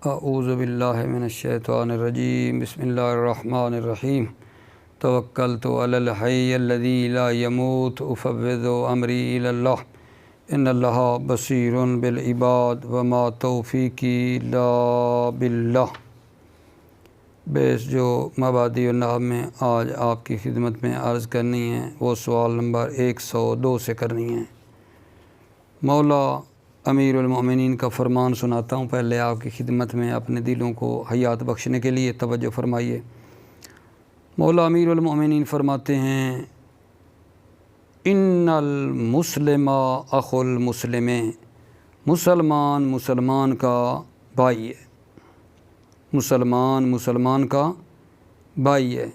اعوذ باللہ من الشیطان الرجیم بسم اللہ الرحمن الرحیم توکلت علی الحی الذی لا یموت افوض امری الی اللہ ان اللہ بصیر بالعباد وما توفیقی الا باللہ۔ بیس جو مبادی النحو میں آج آپ کی خدمت میں عرض کرنی ہے وہ سوال نمبر 102 سے کرنی ہے۔ مولا امیر المؤمنین کا فرمان سناتا ہوں پہلے آپ کی خدمت میں اپنے دلوں کو حیات بخشنے کے لیے توجہ فرمائیے۔ مولا امیر المؤمنین فرماتے ہیں ان المسلم اخو المسلم، مسلمان کا بھائی ہے، مسلمان کا بھائی ہے۔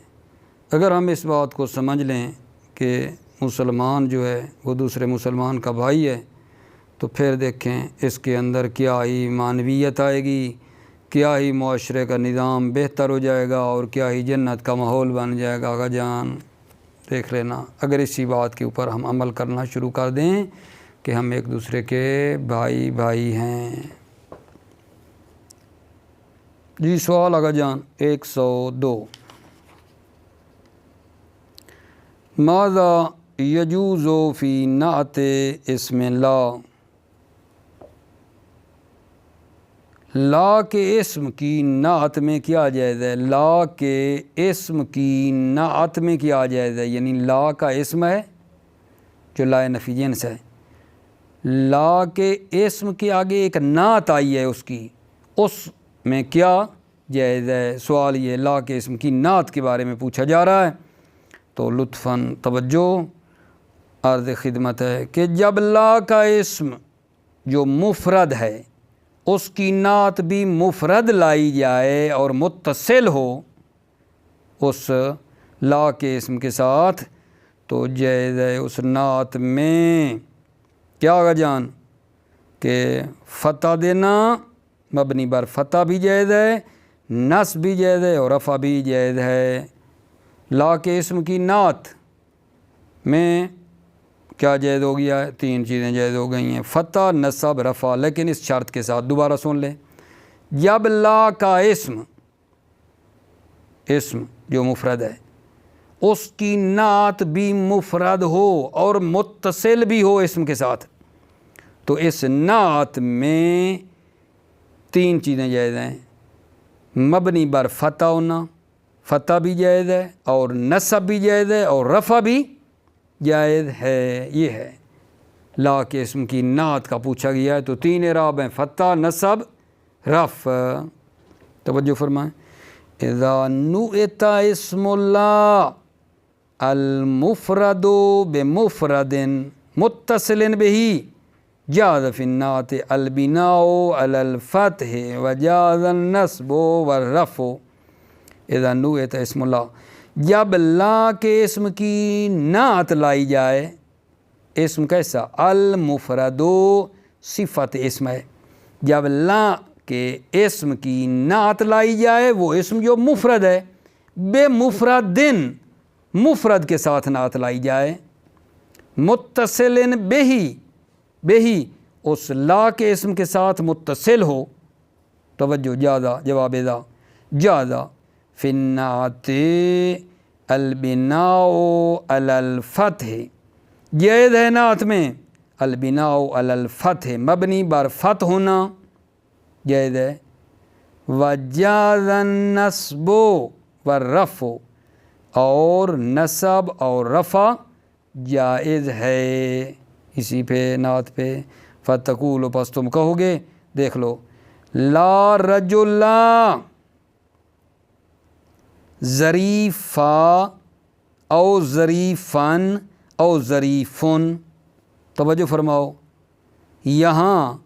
اگر ہم اس بات کو سمجھ لیں کہ مسلمان جو ہے وہ دوسرے مسلمان کا بھائی ہے تو پھر دیکھیں اس کے اندر کیا ہی معنویت آئے گی، کیا ہی معاشرے کا نظام بہتر ہو جائے گا اور کیا ہی جنت کا ماحول بن جائے گا۔ آقا جان دیکھ لینا، اگر اسی بات کے اوپر ہم عمل کرنا شروع کر دیں کہ ہم ایک دوسرے کے بھائی ہیں۔ جی سوال آقا جان 102، ماذا یجوز فی نعت اسم لا کے اسم کی نعت میں کیا جائز ہے؟ لا کے اسم کی نعت میں کیا جائز ہے؟ یعنی لا کا اسم ہے جو لا نفی جنس ہے، لا کے اسم کے آگے ایک نعت آئی ہے اس میں کیا جائز ہے؟ سوال یہ لا کے اسم کی نعت کے بارے میں پوچھا جا رہا ہے۔ تو لطفاً توجہ عرض خدمت ہے کہ جب لا کا اسم جو مفرد ہے اس کی نعت بھی مفرد لائی جائے اور متصل ہو اس لا کے اسم کے ساتھ تو جائز ہے اس نعت میں کیا آقا جان کہ فتح دینا، مبنی بر فتح بھی جائز ہے، نصب بھی جائز ہے اور رفع بھی جائز ہے۔ لا کے اسم کی نعت میں کیا جائز ہو گیا ہے؟ 3 چیزیں جائز ہو گئی ہیں، فتح، نصب، رفع، لیکن اس شرط کے ساتھ دوبارہ سن لیں، جب لا کا اسم جو مفرد ہے اس کی نعت بھی مفرد ہو اور متصل بھی ہو اسم کے ساتھ تو اس نعت میں 3 چیزیں جائز ہیں، مبنی بر فتح ہونا، فتح بھی جائز ہے اور نصب بھی جائز ہے اور رفع بھی جائز ہے۔ یہ ہے لا کے اسم کی نعت کا پوچھا گیا ہے تو 3 اعراب ہیں، فتح، نصب، رفع۔ توجہ فرمائیں، اذا نعت اسم اللہ المفرد بمفرد متصل به جاز فی النعت البناء علی الفتح وجاز النصب والرفع۔ اذا نعت اسم اللہ، جب لا کے اسم کی نعت لائی جائے، اسم کیسا؟ المفرد، صفت اسم ہے، جب لا کے اسم کی نعت لائی جائے وہ اسم جو مفرد ہے، بے مفردن، مفرد کے ساتھ نعت لائی جائے، متصل بہی اس لا کے اسم کے ساتھ متصل ہو، توجہ جازا جواب اذا جازا فی النعت البناء علی الفتح، جائز ہے نعت میں البناء علی الفتح، مبنی بر فتح ہونا جائز ہے، وجاز النصب والرفع، اور نصب اور رفع جائز ہے۔ اسی پہ نعت پہ فتقول، پس تم کہو گے، دیکھ لو، لا رجل ظریفا او ظریفن او ظریفن۔ توجہ فرماؤ، یہاں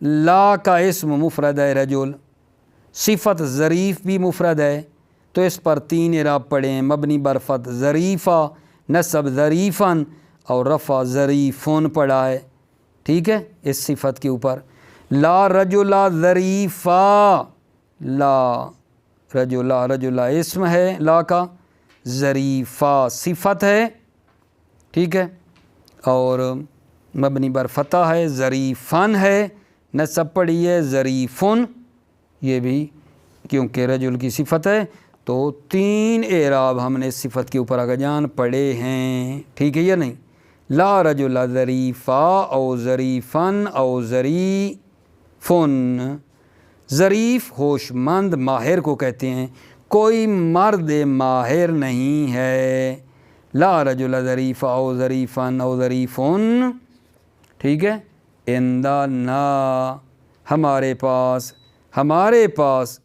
لا کا اسم مفرد ہے رجل، صفت ظریف بھی مفرد ہے تو اس پر 3 اعراب پڑھیں، مبنی بر فتح ظریفا، نصب ظریفن اور رفع ظریفن پڑھا ہے، ٹھیک ہے، اس صفت کے اوپر لا رجل ظریفا، لا رجل اسم ہے لا کا، ظریفا صفت ہے، ٹھیک ہے، اور مبنی بر فتح ہے، ظریفن ہے، نصب پڑھی ہے ظریفن، یہ بھی کیونکہ رجل کی صفت ہے تو 3 اعراب ہم نے اس صفت کے اوپر آگا جان پڑھے ہیں، ٹھیک ہے یا نہیں؟ لا رجل ظریفا او ظریفن او ظریفن، ظریف ہوش مند ماہر کو کہتے ہیں، کوئی مرد ماہر نہیں ہے۔ لا رجل ظریفا او ظریفن او ظریفن، ٹھیک ہے، عندنا ہمارے پاس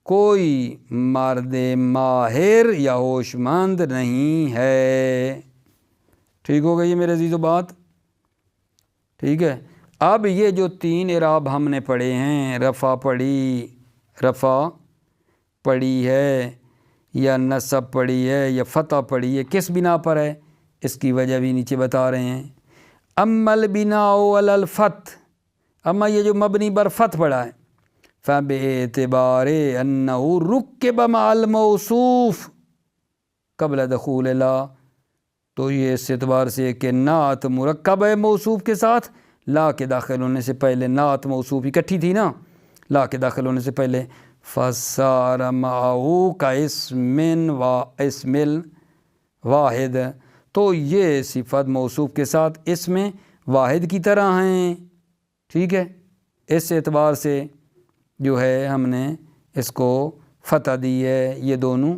کوئی مرد ماہر یا ہوش مند نہیں ہے۔ ٹھیک ہو گئی یہ میرے عزیزو بات؟ ٹھیک ہے، اب یہ جو 3 اعراب ہم نے پڑھے ہیں، رفع پڑھی ہے یا نصب پڑھی ہے یا فتح پڑھی ہے، کس بنا پر ہے؟ اس کی وجہ بھی نیچے بتا رہے ہیں۔ اما البناء علی الفتح، اما یہ جو مبنی بر فتح پڑھا ہے، فَبِاعْتِبَارِ أَنَّهُ رُكِّبَ مَعَ الْمَوْصُوفِ قبل دخول لا، تو یہ اس اعتبار سے کہ نعت مرکب ہے موصوف کے ساتھ، لا کے داخل ہونے سے پہلے، نعت موصوف اکٹھی تھی نا، لا کے داخل ہونے سے پہلے، فَصَارَ مَعَهُ كَاسْمٍ واحد، تو یہ صفت موصوف کے ساتھ اسم واحد کی طرح ہیں، ٹھیک ہے، اس اعتبار سے جو ہے ہم نے اس کو فتح دی ہے، یہ دونوں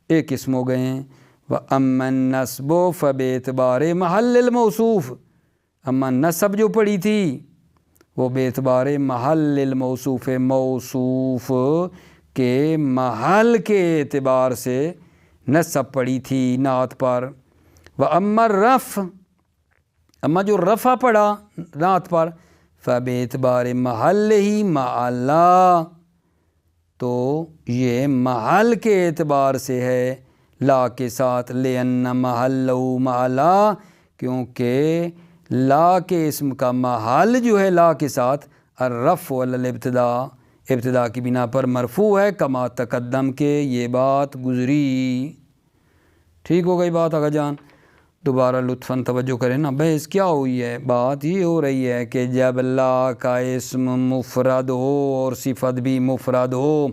ایک اسم ہو گئے ہیں۔ وَأَمَّا النَّصْبُ فَبِاعْتِبَارِ مَحَلِّ الْمَوْصُوفِ، اما نصب جو پڑھی تھی وہ باعتبار محل الموصوف، موصوف کے محل کے اعتبار سے نصب پڑھی تھی نعت پر۔ وَأَمَّا الرَّفْعُ، اما جو رفع پڑھا نعت پر، فَبِاعْتِبَارِ مَحَلِّهِ مَعَ لا، تو یہ محل کے اعتبار سے ہے لا کے ساتھ، لِأَنَّ مَحَلَّهُ مَعَ لا، کیونکہ لا کے اسم کا محل جو ہے لا کے ساتھ الرفع علی الابتداء، ابتدا کی بنا پر مرفوع ہے، کما تقدم کے یہ بات گزری۔ ٹھیک ہو گئی بات آقا جان؟ دوبارہ لطفاً توجہ کریں نا، بحث کیا ہوئی ہے؟ بات یہ ہو رہی ہے کہ جب لا کا اسم مفرد ہو اور صفت بھی مفرد ہو،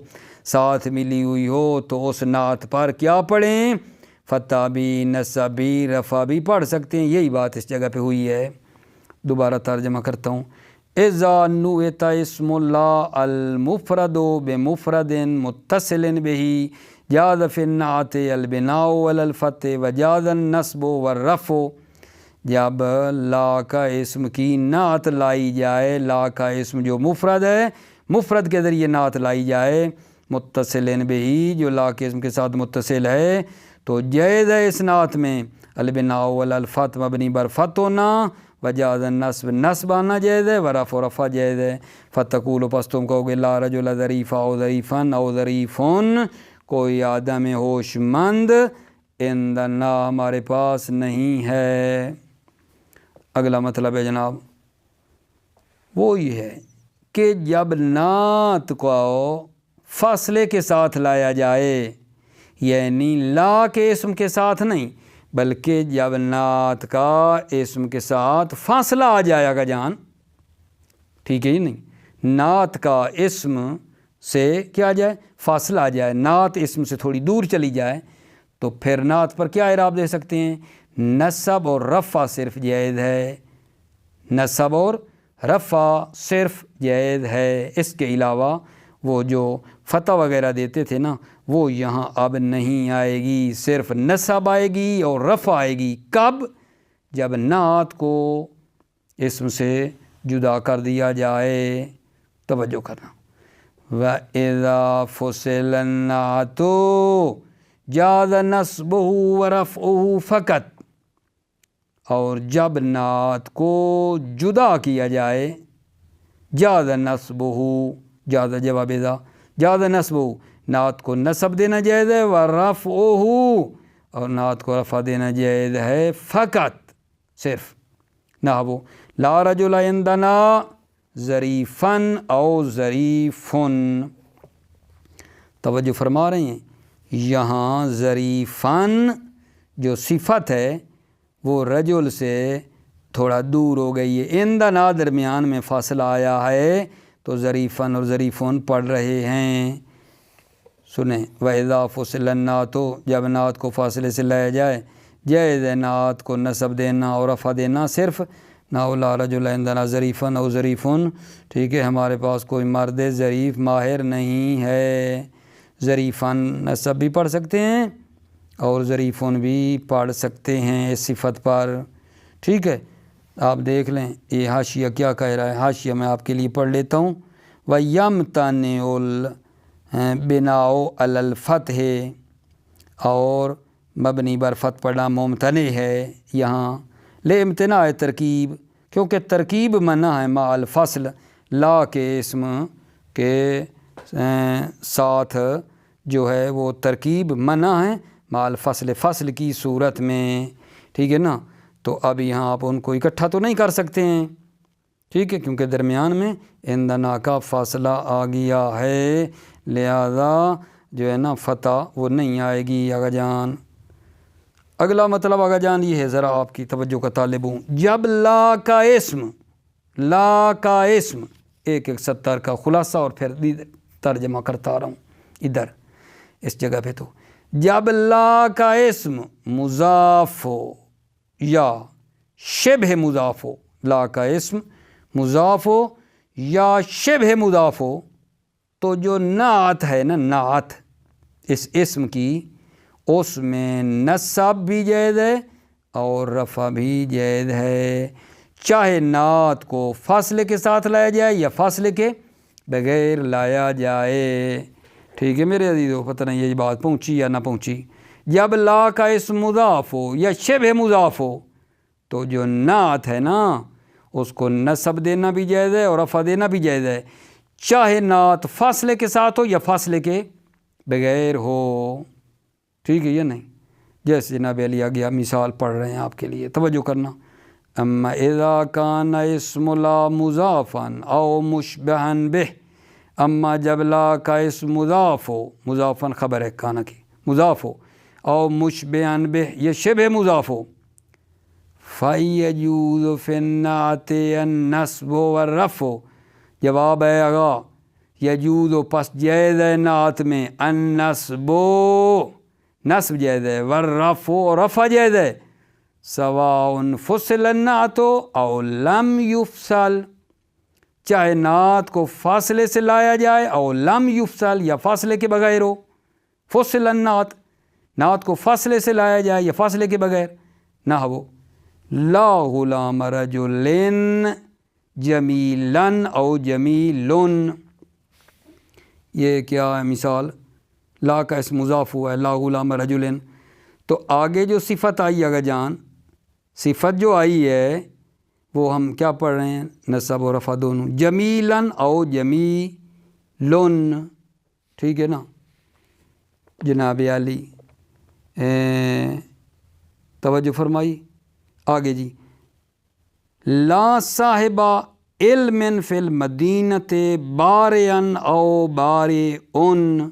ساتھ ملی ہوئی ہو، تو اس نعت پر کیا پڑھیں؟ فتح بھی، نصب بھی، رفع بھی پڑھ سکتے ہیں، یہی بات اس جگہ پہ ہوئی ہے۔ دوبارہ ترجمہ کرتا ہوں۔ اذا نویت اسم اللہ المفرد بمفرد متصل به جاز فی النعت البناء علی الفتح وجاز النصب والرفع، جب لا کا اسم کی نعت لائی جائے، لا کا اسم جو مفرد ہے، مفرد کے ذریعے نعت لائی جائے، متصل به، جو لا کے اسم کے ساتھ متصل ہے، تو جائز ہے اس نعت میں البناء علی الفتح، مبنی بر فتح ہونا، وجاز النصب، نصب آنا جائز ہے، ورفع، رفع جائز ہے۔ فتقول، پس تم کہو گے لا رجل ظریفا او ظریفن او ظریفن، کوئی آدم ہوش مند عندنا ہمارے پاس نہیں ہے۔ اگلا مطلب ہے جناب وہ یہ ہے کہ جب نعت کو فاصلے کے ساتھ لایا جائے، یعنی لا کے اسم کے ساتھ نہیں بلکہ جب نعت کا اسم کے ساتھ فاصلہ آ جائے گا جان، ٹھیک ہے ہی نہیں، نعت کا اسم سے کیا آ جائے؟ فاصلہ آ جائے، نعت اسم سے تھوڑی دور چلی جائے، تو پھر نعت پر کیا اعراب دے سکتے ہیں؟ نصب اور رفع صرف جائز ہے، نصب اور رفع صرف جائز ہے، اس کے علاوہ وہ جو فتح وغیرہ دیتے تھے نا، وہ یہاں اب نہیں آئے گی، صرف نصب آئے گی اور رفع آئے گی۔ کب؟ جب نعت کو اسم سے جدا کر دیا جائے، توجہ کرنا۔ وَإِذَا فُصِلَ النَّعْتُ جَازَ نَصْبُهُ وَرَفْعُهُ فَقَط، اور جب نعت کو جدا کیا جائے، جاز نصبه، جاز جواب اذا، جاز نصبه، نعت کو نصب دینا جائز ہے، ورفعه، اور نعت کو رفع دینا جائز ہے، فقط صرف۔ نحو لا رجل عندنا ظریفن او ظریفن، توجہ فرما رہے ہیں، یہاں ظریفن جو صفت ہے وہ رجل سے تھوڑا دور ہو گئی ہے، عندنا درمیان میں فاصلہ آیا ہے، تو ظریفن اور ظریفون پڑھ رہے ہیں۔ سنیں، وَإِذَا فُصِلَ النَّعْتُ، جب نعت کو فاصلے سے لایا جائے، جائز ہے نعت کو نصب دینا اور رفع دینا صرف نحو لا رجل عندنا ظریفن او ظریفن، ٹھیک ہے، ہمارے پاس کوئی مرد ظریف ماہر نہیں ہے۔ ظریفن نصب بھی پڑھ سکتے ہیں اور ظریفن بھی پڑھ سکتے ہیں اس صفت پر، ٹھیک ہے۔ آپ دیکھ لیں یہ حاشیہ کیا کہہ رہا ہے، حاشیہ میں آپ کے لیے پڑھ لیتا ہوں۔ وَيَمْتَنِعُ الْبِنَاءُ عَلَى الْفَتْحِ، اور مبنی بر فتح پڑھنا ممتنع ہے یہاں لِامْتِنَاعِ ترکیب، کیونکہ ترکیب منع ہے مع الفصل، لا کے اسم کے ساتھ جو ہے وہ ترکیب منع ہے مع الفصل، فصل کی صورت میں، ٹھیک ہے نا۔ تو اب یہاں آپ ان کو اکٹھا تو نہیں کر سکتے ہیں، ٹھیک ہے، کیونکہ درمیان میں عندنا کا فاصلہ آ گیا ہے، لہذا جو ہے نا فتح وہ نہیں آئے گی آگا جان۔ اگلا مطلب آگا جان یہ ہے، ذرا آپ کی توجہ کا طالب ہوں۔ جب لا کا اسم ایک سطر کا خلاصہ اور پھر ترجمہ کرتا رہا ہوں ادھر اس جگہ پہ، تو جب لا کا اسم مضاف ہو یا شبہ مضاف ہو، لا کا اسم مضاف ہو یا شبہ مضاف ہو، تو جو نعت ہے نا، نعت اس اسم کی، اس میں نصب بھی جائز ہے اور رفع بھی جائز ہے، چاہے نعت کو فاصلے کے ساتھ لایا جائے یا فاصلے کے بغیر لایا جائے، ٹھیک ہے میرے عزیزو، پتہ نہیں یہ بات پہنچی یا نہ پہنچی۔ جب لا کا اسم مضاف ہو یا شبہ مضاف ہو تو جو نعت ہے نا اس کو نصب دینا بھی جائز ہے اور رفع دینا بھی جائز ہے، چاہے نعت فاصلے کے ساتھ ہو یا فاصلے کے بغیر ہو، ٹھیک ہے یا نہیں۔ جیسے جناب علی آگیا مثال پڑھ رہے ہیں آپ کے لیے، توجہ کرنا۔ اما اذا کان اسم لا مضافا او مشبہا بہ، اما جب لا کا اسم مضاف ہو، مضافن خبر ہے کانا کی، مضاف ہو، او مشبہا بہ یہ شبہ مضاف ہو، فَيَجُوزُ فِي النَّعْتِ النَّصْبُ وَالرَّفْعُ، جواب ہے آگا یجوز پس جائز ہے نعت میں، النصب نصب جائز ہے، والرفع اور رفع جائز ہے، سواء فصل النعت او لم یفصل، چاہے نعت کو فاصلے سے لایا جائے او لم یفصل یا فاصلے کے بغیر ہو۔ فصل النعت، نعت کو فاصلے سے لایا جائے یا فاصلے کے بغیر، نحو لا غلام رجل جمیلا او جمیل، یہ کیا ہے مثال، لا کا اسم مضاف ہوا ہے لا غلام رجل، تو آگے جو صفت آئی اگر جان، صفت جو آئی ہے وہ ہم کیا پڑھ رہے ہیں، نصب و رفع دونوں، جمیلا او جمیل، ٹھیک ہے نا جناب علی، توجہ فرمائی آگے جی۔ لا صاحب علم فی المدینۃ بارئن او بارئن،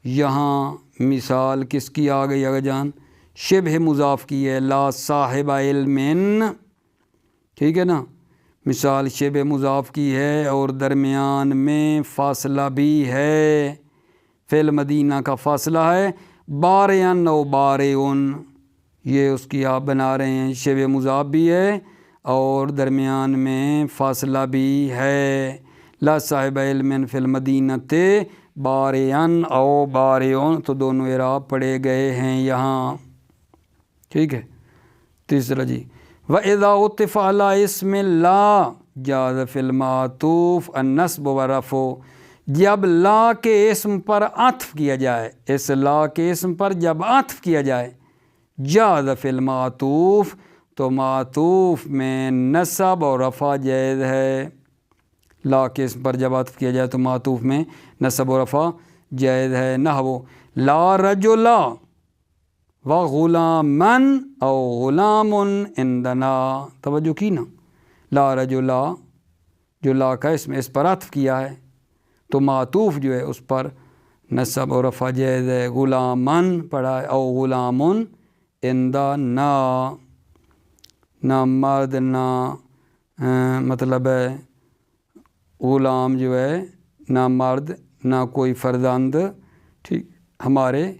یہاں مثال کس کی آ گئی اگر جان، شبہ مضاف کی ہے، لا صاحب علم، ٹھیک ہے نا، مثال شبہ مضاف کی ہے اور درمیان میں فاصلہ بھی ہے، فی المدینہ کا فاصلہ ہے، بارئن او بارئن یہ اس کی آپ بنا رہے ہیں، شبہ مضاف بھی ہے اور درمیان میں فاصلہ بھی ہے، لا صاحب علم فی المدینۃ بارئن او بارئن، تو دونوں اعراب پڑے گئے ہیں یہاں، ٹھیک ہے۔ تیسرا جی، وَإِذَا عُطِفَ عَلَىٰ اسْمِ لَا جَازَ فِي الْمَعْطُوفِ النَّصْبُ وَالرَّفْعُ، جب لا کے اسم پر عطف کیا جائے، اس لا کے اسم پر جب عطف کیا جائے، جاز فی المعطوف، تو معطوف میں نصب اور رفع جائز ہے، لا کے اسم پر جب عطف کیا جائے تو معطوف میں نصب و رفع جائز ہے، نحو لا رجل وغلاما او غلام عندنا، توجہ کی نا، لا رجل جو لا کا اسم اس پر عطف کیا ہے تو معطوف جو ہے اس پر نصب و رفع جائز ہے، غلامن پڑھا ہے او غلام عندنا، نہ مرد نہ مطلب ہے غلام جو ہے نہ مرد نہ کوئی فرزند، ٹھیک، ہمارے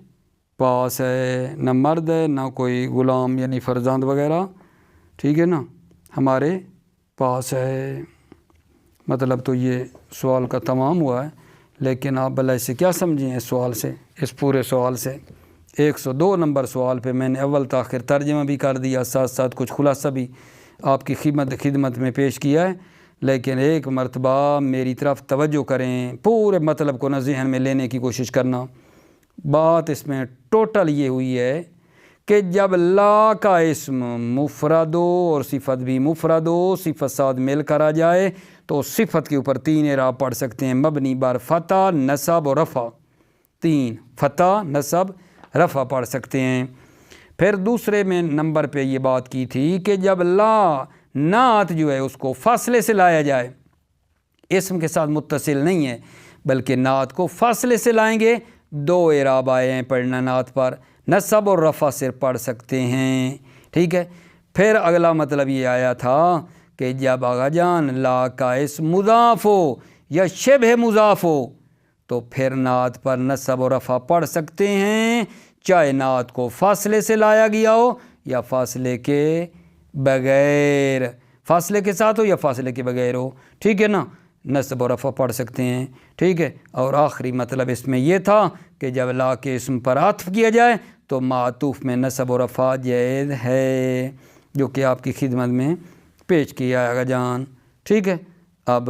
پاس ہے، نہ مرد ہے نہ کوئی غلام یعنی فرزند وغیرہ، ٹھیک ہے نا، ہمارے پاس ہے۔ مطلب تو یہ سوال کا تمام ہوا ہے، لیکن آپ بھلا اسے کیا سمجھیں اس سوال سے، اس پورے سوال سے؟ 102 نمبر سوال پہ میں نے اول تاخیر ترجمہ بھی کر دیا، ساتھ ساتھ کچھ خلاصہ بھی آپ کی خدمت میں پیش کیا ہے، لیکن ایک مرتبہ میری طرف توجہ کریں، پورے مطلب کو نہ ذہن میں لینے کی کوشش کرنا۔ بات اس میں ٹوٹل یہ ہوئی ہے کہ جب لا کا اسم مفرد ہو اور صفت بھی مفرد ہو، صفت ساتھ مل کر آ جائے تو صفت کے اوپر 3 اعراب پڑھ سکتے ہیں، مبنی بر فتح، نصب اور رفع۔ 3 فتح، نصب، رفع پڑھ سکتے ہیں۔ پھر دوسرے میں نمبر پہ یہ بات کی تھی کہ جب لا نعت جو ہے اس کو فاصلے سے لایا جائے، اسم کے ساتھ متصل نہیں ہے بلکہ نعت کو فاصلے سے لائیں گے، 2 اعراب آئے ہیں پڑھنا نعت پر، نصب اور رفع سے پڑھ سکتے ہیں، ٹھیک ہے۔ پھر اگلا مطلب یہ آیا تھا کہ جب آغا جان لا کا اسم مضاف ہو یا شبہ مضاف ہو تو پھر نعت پر نصب و رفع پڑھ سکتے ہیں، چاہے نعت کو فاصلے سے لایا گیا ہو یا فاصلے کے بغیر، فاصلے کے ساتھ ہو یا فاصلے کے بغیر ہو، ٹھیک ہے نا، نصب و رفع پڑھ سکتے ہیں، ٹھیک ہے۔ اور آخری مطلب اس میں یہ تھا کہ جب لا کے اسم پر عطف کیا جائے تو معطوف میں نصب و رفع جائز ہے، جو کہ آپ کی خدمت میں پیش کیا ہے آغا جان، ٹھیک ہے۔ اب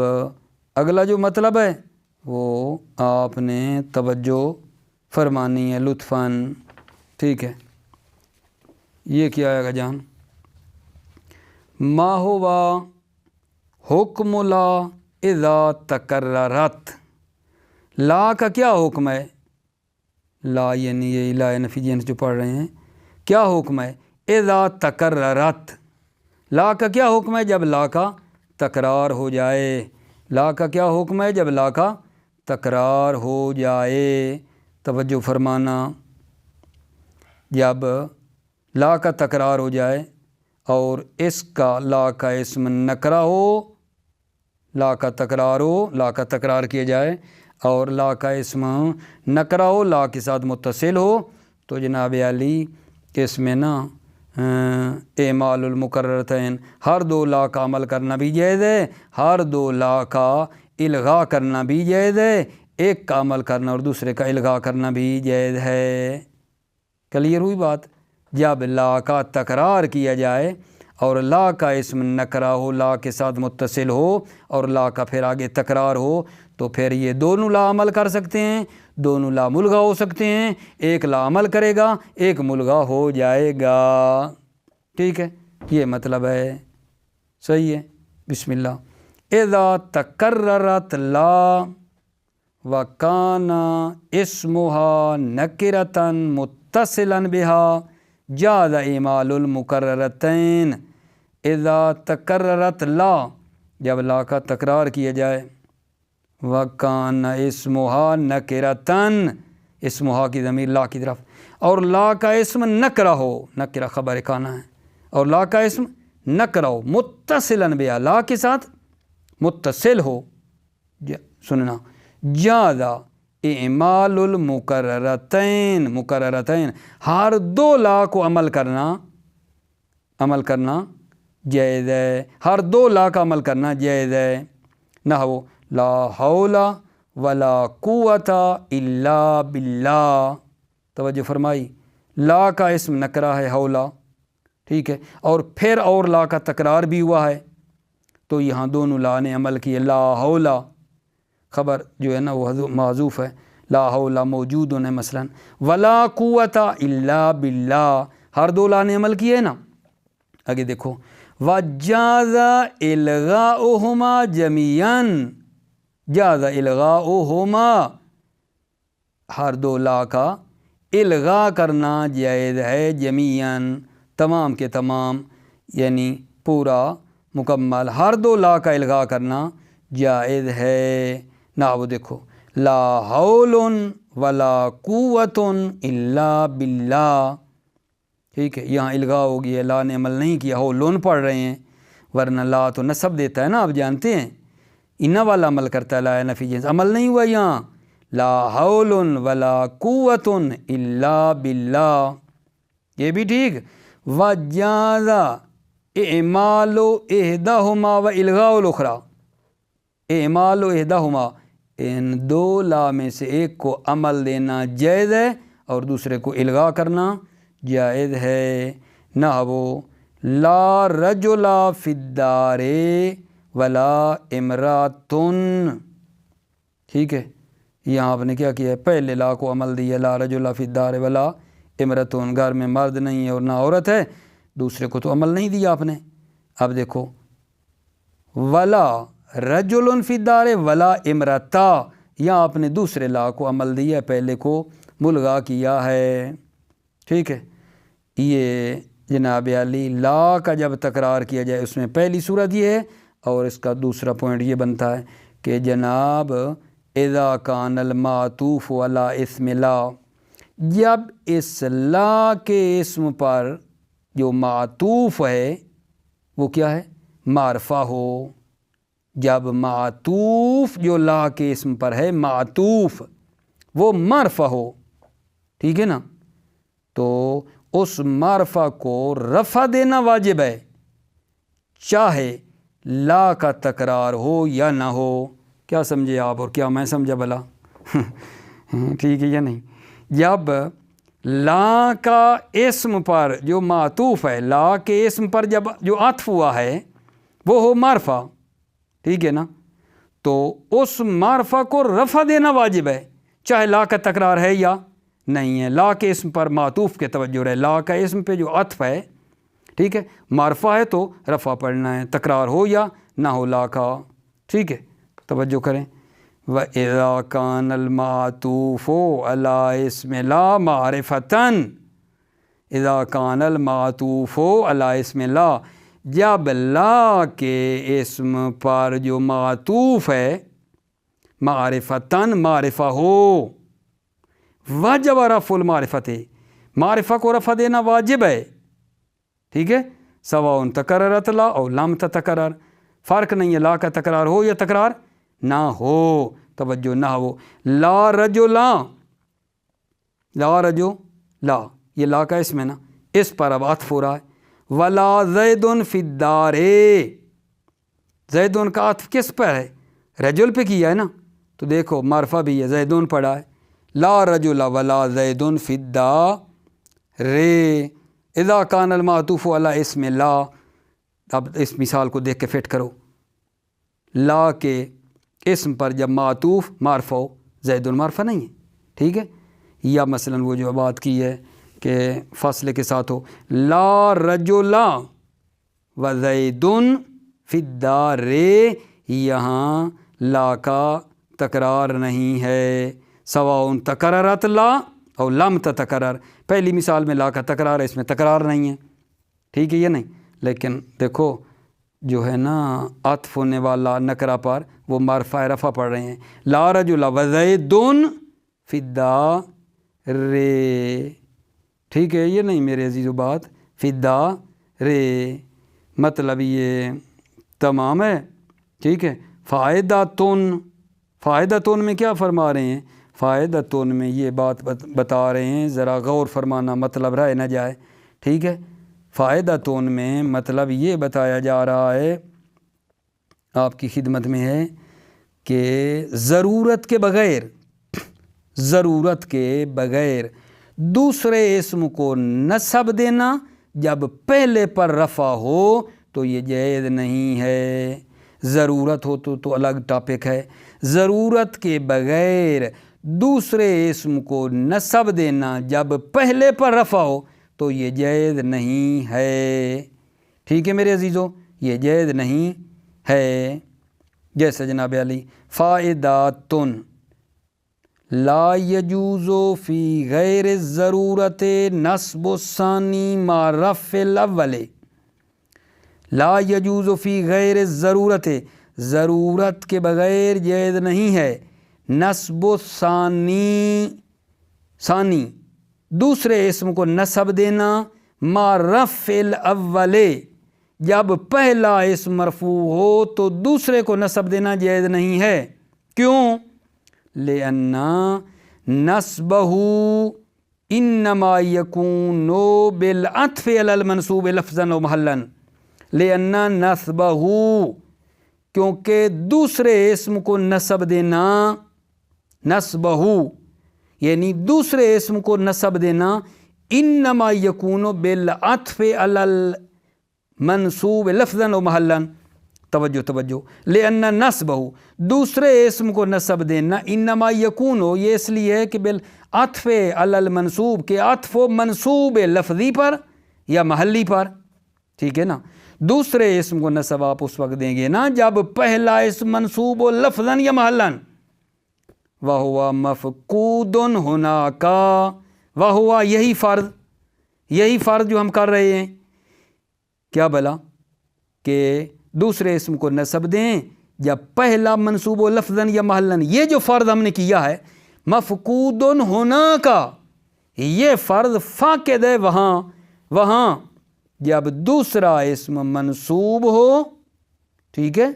اگلا جو مطلب ہے وہ آپ نے توجہ فرمانی ہے لطفاً، ٹھیک ہے۔ یہ کیا ہے آغا جان؟ ما ہوا حکم لا اذا تکررت، لا کا کیا حکم ہے؟ لا یعنی یہ لا نفی جنس جو پڑھ رہے ہیں، کیا حکم ہے؟ اذا تکررت، لا کا کیا حکم ہے جب لا کا تکرار ہو جائے؟ لا کا کیا حکم ہے جب لا کا تکرار ہو جائے؟ توجہ فرمانا، جب لا کا تکرار ہو جائے اور اس کا لا کا اسم نکرہ ہو، لا کا تکرار ہو، لا کا تکرار کیا جائے اور لا کا اسم نکرہ ہو، لا کے ساتھ متصل ہو، تو جناب علی اس میں نا اعمال المکررتین، ہر 2 لا کا عمل کرنا بھی جائز ہے، ہر 2 لا کا الغاء کرنا بھی جائز ہے، ایک کا عمل کرنا اور دوسرے کا الغاء کرنا بھی جائز ہے۔ کلیئر ہوئی بات؟ جب لا کا تکرار کیا جائے اور لا کا اسم نکرہ ہو، لا کے ساتھ متصل ہو اور لا کا پھر آگے تکرار ہو، تو پھر یہ دونوں لا عمل کر سکتے ہیں، دونوں لا ملغا ہو سکتے ہیں، ایک لا عمل کرے گا ایک ملغا ہو جائے گا، ٹھیک ہے، یہ مطلب ہے، صحیح ہے۔ بسم اللہ۔ اذا تکررت لا وکان اسمها نکرة متصلا بها جاز اعمال المکررتین۔ اذا تکررت لا، جب لا کا تکرار کیا جائے، وکان اسمها نکرة، اسمها کی ضمیر لا کی طرف، اور لا کا اسم نکرہ ہو، نکرہ خبر کانا ہے، اور لا کا اسم نکرہ ہو متصلا بها، لا کے ساتھ متصل ہو، سننا، جاز اعمال المکررتین، مکررتین، ہر 2 لا کو عمل کرنا جائز ہے، ہر 2 لا کا عمل کرنا جائز ہے۔ نحو لا حول ولا قوت الا باللہ، توجہ فرمائی، لا کا اسم نکرہ ہے حولا، ٹھیک ہے، اور پھر اور لا کا تکرار بھی ہوا ہے، تو یہاں دونوں لا نے عمل کیے، لا حولا خبر جو ہے نا وہ معذوف ہے، لا حول موجود ہے مثلا، ولا قوت الا باللہ، ہر 2 لا نے عمل کیے نا۔ آگے دیکھو، وجاز الغاؤہما جمیعا، جاز الغاؤہما، ہر 2 لا کا الغاء کرنا جائز ہے، جمیعا، تمام کے تمام، یعنی پورا مکمل، ہر 2 لا کا الغاء کرنا جائز ہے۔ نحو دیکھو، لا حول ولا قوت الا باللہ، ٹھیک ہے، یہاں الغاء ہو گیا، لا نے عمل نہیں کیا، حولن پڑھ رہے ہیں، ورنہ لا تو نصب دیتا ہے نا، آپ جانتے ہیں، انا والا عمل کرتا ہے، لا نفی جنس عمل نہیں ہوا یہاں، لا حول ولا قوت الا باللہ، یہ بھی ٹھیک۔ وجاز اعمال احدہما و الغاء الاخری، اعمال احدہما ان دو لا میں سے ایک کو عمل دینا جائز ہے اور دوسرے کو الغاء کرنا جائز ہے۔ نحو لا رجل فی الدار ولا امراتن، ٹھیک ہے، یہاں آپ نے کیا کیا ہے، پہلے لا کو عمل دیا، لا رجل فی الدار ولا امراتن، گھر میں مرد نہیں ہے اور نہ عورت ہے، دوسرے کو تو عمل نہیں دیا آپ نے۔ اب دیکھو ولا رجل فی الدار ولا امرتا، یہاں آپ نے دوسرے لا کو عمل دیا، پہلے کو ملغا کیا ہے، ٹھیک ہے۔ یہ جناب علی لا کا جب تکرار کیا جائے اس میں پہلی صورت یہ ہے، اور اس کا دوسرا پوائنٹ یہ بنتا ہے کہ جناب اذا کان المعطوف علی اسم لا، جب اس لا کے اسم پر جو معطوف ہے وہ کیا ہے، معرفہ ہو، جب معطوف جو لا کے اسم پر ہے معطوف وہ معرفہ ہو، ٹھیک ہے نا، تو اس معرفہ کو رفع دینا واجب ہے، چاہے لا کا تکرار ہو یا نہ ہو۔ کیا سمجھے آپ اور کیا میں سمجھا بھلا؟ ٹھیک ہے یا نہیں؟ جب لا کا اسم پر جو معطوف ہے، لا کے اسم پر جب جو عطف ہوا ہے وہ ہو معرفہ، ٹھیک ہے نا، تو اس معرفہ کو رفع دینا واجب ہے، چاہے لا کا تکرار ہے یا نہیں ہے۔ لا کے اسم پر معطوف کے توجہ رہے، لا کا اسم پہ جو عطف ہے، ٹھیک ہے، معرفہ ہے تو رفع پڑھنا ہے، تکرار ہو یا نہ ہو لا کا، ٹھیک ہے، توجہ کریں۔ وَإِذَا كَانَ الْمَعْطُوفُ عَلَىٰ اسْمِ لَا مَعْرِفَةً، اِذَا كَانَ الْمَعْطُوفُ عَلَىٰ اسْمِ لَا، جب لا کے اسم پر جو معطوف ہے معرفتاً معرفہ ہو، واجب رفع المعرفت، معرفہ کو رفع دینا واجب ہے، ٹھیک ہے، سواء تکررت لا او لم تتکرر، فرق نہیں ہے لا کا تکرار ہو یا تکرار نہ ہو، توجہ نہ ہو۔ لا رجلا، لا رجو لا، یہ لا کا اسم ہے نا، اس پر اب عطف ہو رہا ہے۔ ولا زید فی الدار، زیدون کا عطف کس پر ہے، رجل پہ کیا ہے نا، تو دیکھو معرفہ بھی ہے، زیدون پڑھا ہے، لا رجل ولا زید فی الدار، اذا کان المعطوف علی اسم لا۔ اب اس مثال کو دیکھ کے فٹ کرو، لا کے اسم پر جب معطوف معرفہ ہو، زیدون معرفہ نہیں ہے، ٹھیک ہے، یا مثلا وہ جو بات کی ہے کہ فاصلے کے ساتھ ہو، لا رجلا و زیدن فی الدار، یہاں لا کا تکرار نہیں ہے، سواء تکررت لا اور لم تتکرر، پہلی مثال میں لا کا تکرار ہے، اس میں تکرار نہیں ہے، ٹھیک ہے یا نہیں، لیکن دیکھو جو ہے نا عطف ہونے والا نکرہ پر وہ معرفہ رفع پڑھ رہے ہیں، لا رجل و زیدن فی الدار، ٹھیک ہے یہ نہیں میرے عزیزو بات، فی الدار، مطلب یہ تمام ہے، ٹھیک ہے۔ فائدتن، فائدتن میں کیا فرما رہے ہیں، فائدتن میں یہ بات بتا رہے ہیں، ذرا غور فرمانا، مطلب رہ نہ جائے، ٹھیک ہے۔ فائدتن میں مطلب یہ بتایا جا رہا ہے، آپ کی خدمت میں ہے کہ ضرورت کے بغیر، ضرورت کے بغیر دوسرے اسم کو نسب دینا جب پہلے پر رفع ہو تو یہ جائز نہیں ہے، ضرورت ہو تو الگ ٹاپک ہے، ضرورت کے بغیر دوسرے اسم کو نسب دینا جب پہلے پر رفع ہو تو یہ جائز نہیں ہے، ٹھیک ہے میرے عزیزو، یہ جائز نہیں ہے۔ جیسے جناب علی فائداتن، لا یجوز فی غیر الضرورت نصب الثانی مع رفع الاول، لا یجوز فی غیر الضرورت، ضرورت کے بغیر جائز نہیں ہے، نصب الثانی، ثانی دوسرے اسم کو نصب دینا، مع رفع الاول، جب پہلا اسم مرفوع ہو تو دوسرے کو نصب دینا جائز نہیں ہے. کیوں؟ لأن نصبہ انما یکون بالعطف علی المنصوب لفظا و محلا. لأن نصبہ، کیونکہ دوسرے اسم کو نصب دینا، نصبہ یعنی دوسرے اسم کو نصب دینا، انما یکون بالعطف علی المنصوب لفظا و محلا. توجہ. لأن نصبہ، دوسرے اسم کو نصب دینا، انما یکون، یہ اس لیے ہے کہ بالعطف علی المنصوب، کہ عطف و منصوب لفظی پر یا محلی پر. ٹھیک ہے نا. دوسرے اسم کو نصب آپ اس وقت دیں گے نا جب پہلا اسم منصوب ہو لفظا یا محلا. وہوا مفقود ہناک، وہوا یہی فرض جو ہم کر رہے ہیں. کیا بلا؟ کہ دوسرے اسم کو نصب دیں جب پہلا منصوب و لفظا یا محلا. یہ جو فرض ہم نے کیا ہے مفقود ہناک، یہ فرض فاقد ہے وہاں جب دوسرا اسم منصوب ہو، ٹھیک ہے،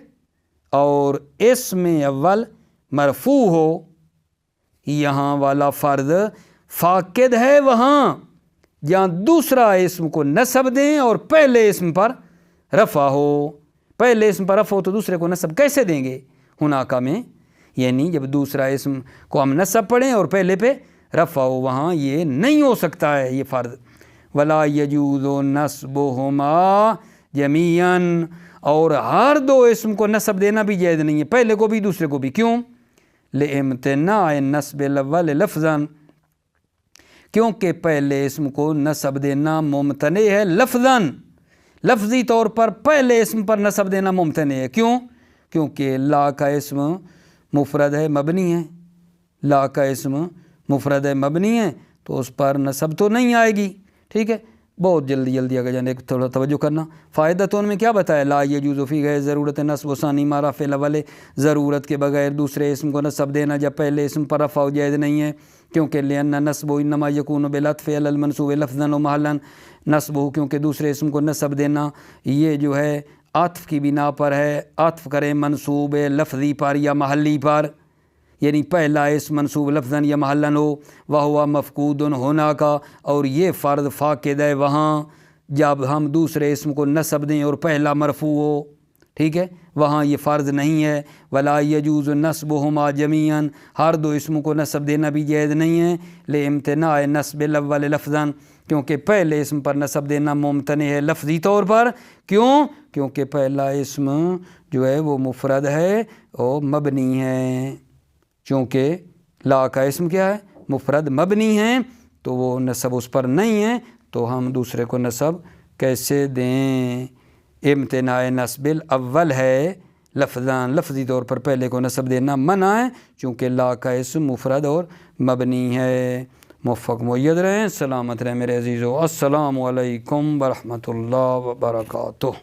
اور اسم اول مرفوع ہو. یہاں والا فرض فاقد ہے وہاں جہاں دوسرا اسم کو نصب دیں اور پہلے اسم پر رفع ہو. پہلے اسم پر رفع ہو تو دوسرے کو نصب کیسے دیں گے؟ ہناکا میں، یعنی جب دوسرا اسم کو ہم نصب پڑھیں اور پہلے پہ رفع ہو، وہاں یہ نہیں ہو سکتا ہے یہ فرض. ولا یجوز نصبہما جمیعا، اور ہر دو اسم کو نصب دینا بھی جائز نہیں ہے، پہلے کو بھی دوسرے کو بھی. کیوں؟ لامتناع النصب الاول لفظا، کیونکہ پہلے اسم کو نصب دینا ممتنع ہے لفظا، لفظی طور پر پہلے اسم پر نصب دینا ممتنع ہے. کیوں؟ کیونکہ لا کا اسم مفرد ہے، مبنی ہے. لا کا اسم مفرد ہے، مبنی ہے، تو اس پر نصب تو نہیں آئے گی. ٹھیک ہے. بہت جلدی اگر جانے تھوڑا توجہ کرنا. فائدہ تو ان میں کیا بتایا؟ لا یجوز فی غیر ضرورت نصب و ثانی ما رفع الاول، ضرورت کے بغیر دوسرے اسم کو نصب دینا جب پہلے اسم پر رفع جائز نہیں ہے. کیونکہ لأن نصب انما یکون بالعطف علی المنصوب لفظا و محلا. نصب ہو کیونکہ دوسرے اسم کو نصب دینا یہ جو ہے عطف کی بنا پر ہے، عطف کریں منصوب لفظی پر یا محلی پر، یعنی پہلا اسم منصوب لفظا یا محلا ہو. وہوا مفقود ہناک، اور یہ فرض فاقد ہے وہاں جب ہم دوسرے اسم کو نصب دیں اور پہلا مرفوع ہو. ٹھیک ہے، وہاں یہ فرض نہیں ہے. ولا یجوز نصبہما جمیعا، ہر دو اسم کو نصب دینا بھی جائز نہیں ہے. لامتناع نصب الاول لفظا، کیونکہ پہلے اسم پر نصب دینا ممتنع ہے لفظی طور پر. کیوں؟ کیونکہ پہلا اسم جو ہے وہ مفرد ہے اور مبنی ہے. چونکہ لا کا اسم کیا ہے؟ مفرد مبنی ہے، تو وہ نصب اس پر نہیں ہے، تو ہم دوسرے کو نصب کیسے دیں؟ امتناع نصب الاول ہے لفظاً، لفظی طور پر پہلے کو نصب دینا منع ہے، چونکہ لا کا اسم مفرد اور مبنی ہے. موفق مؤید رہیں، سلامت رہیں میرے عزیزو. السلام علیکم ورحمۃ اللہ وبرکاتہ.